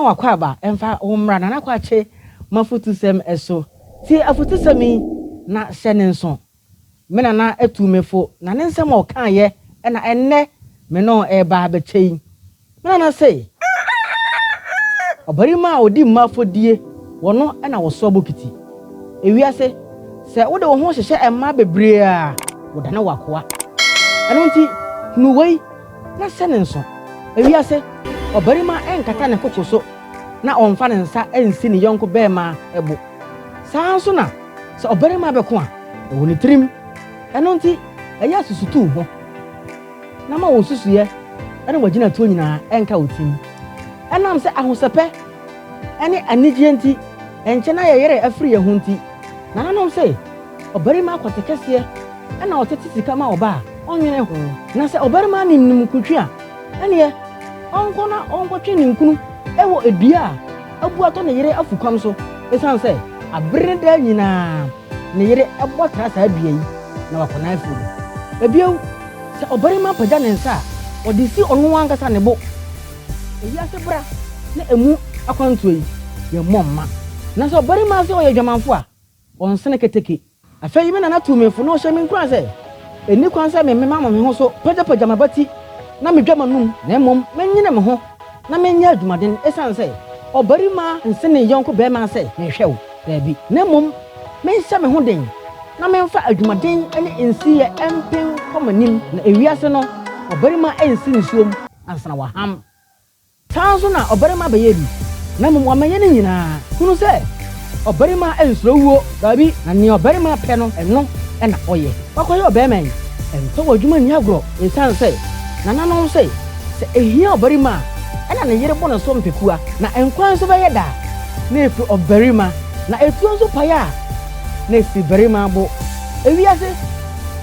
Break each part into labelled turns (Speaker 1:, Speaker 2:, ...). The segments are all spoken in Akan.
Speaker 1: wakwaba emfa umra Nana Kwakye Mafutusɛm eso ti afutusɛm na hyɛ nso me na etumefo na ne nsɛm ɔkan ye na enne me no eba bekyei me na say ɔbarima odi mmafodie wono na woso bokiti ewiase sɛ wode wo ho hyehyɛ emma bebree a woda na wakoa ɛno nti nuwei na hyɛ nso ewiase ɔbarima enkata ne kokoso na ɔmfa ne nsa ensi ne yɔnko bɛɛma ebo saa nso na sɛ ɔbarima bɛko a ɛwɔ ne tirim ɛno nti ɛyɛ susutu ho na ma wo susuye ɛne wagina tuo nyinaa ɛnka wotim ɛnam sɛ ahosɛpɛ ɛne anigye nti ɛnkyɛ na yɛyere afiri yɛ ho nti na nanom sɛ ɔbarima akwate kɛseɛ ɛna ɔtete sika ma ɔba ɔnwene ho na sɛ ɔbarima nim kutwi a ɛneɛ ɔnkɔ na ɔnkɔtwe ne nkunu ɛwɔ edua a abuato ne yere afukam so esan sɛ abere da nyinaa ne yere ɛbɔ tra saa dua yi na wakɔna afu ebiew sɛ ɔbarima pagya ne nsa a ɔde si ɔno ankasa ne bo eyi ase bra na emu akwantuo yi yɛ mmɔmma na sɛ ɔbarima sɛ ɔyɛ dwamanfo a ɔnsene keteke afei me na tumefo na ɔhyɛ me nkura sɛ eni kwan sɛ me mama me ho so pagya mabati na me dwama num na mmom menyine me ho na menya adwumaden esan sɛ ɔbarima nsene yɔnko bɛɛma sɛ mehwɛ wo baabi na mmom menhyɛ me ho den na memfa adwumaden ne nsi yɛ empen kɔmanim na ewiase no ɔbarima ensi nsuom ansana waham tanso na ɔbarima bɛyɛ bi na mmom wamɛyɛ ne nyinaa kunu sɛ ɔbarima ensuro wuo baabi na ne ɔbarima pɛ no ɛno ɛna ɔyɛ wakɔyɛ ɔbɛɛma yi ɛntɔ wɔ adwuma ni agorɔ esan sɛ nananom sɛ ehia ɔbarima ɛna ne yere bɔ ne so mpekua na enkwan so bɛyɛ da na efi ɔbarima na etuo nso paya na esi barima bo ewiase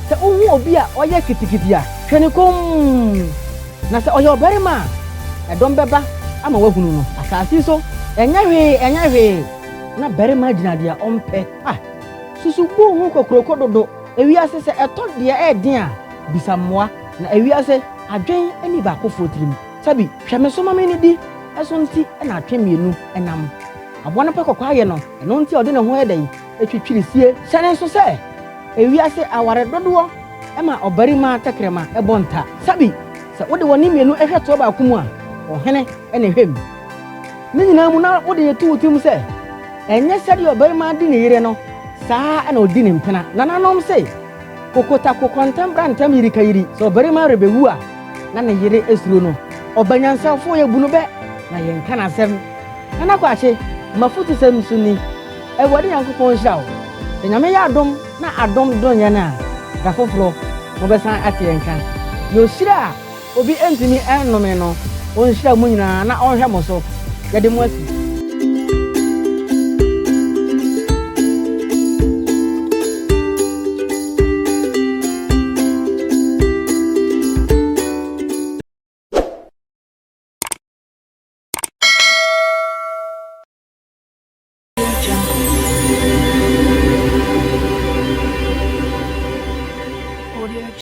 Speaker 1: sɛ ohu obi a ɔyɛ kitikiti a hwene kom na sɛ ɔyɛ ɔbarima ɛdɔm bɛba ama wahunu no asase so ɛnyɛ hwee na barima gyina deɛ ɔmpɛ susu bu ho kokroko dodo ewiase sɛ ɛtɔ deɛ ɛden a bisa mmoa na ewiase adwen ani ba akofo tirim sabi hweme so mame ni di ɛso nti ɛna atwe mienu ɛnam aboa no pɛ kɔkɔ ayɛ no ɛno nti ɔde ne ho ɛdɛ yi etwitwiri sie hyɛne nso sɛ ewiase aware dodoɔ ɛma ɔbarima tekrema ɛbɔ nta sabi sɛ wode wɔne mienu ɛhwɛ to ba akumu a ɔhene ɛna hwem ne nyinaa mu na wode yetu wutim sɛ ɛnyɛ sɛde ɔbarima di ne yere no saa ɛna odi ne mpena nananom sɛ kokota kokontam brantam yiri kayiri sɛ ɔbarima rebewu a na ne yere esuro no ɔbanyansafo yɛ bunu bɛ na yɛnka na asɛm Nana Kwakye Mafutusɛm suni ɛwɔde Nyankopɔn hyira wo enyame yɛ adom na adom dɔnyɛ na da foforo mo bɛsan ate yɛnka yo hyira obi entimi ɛnnome no on hyira mu nyinaa na ɔnhwɛ mo so yɛde mo asi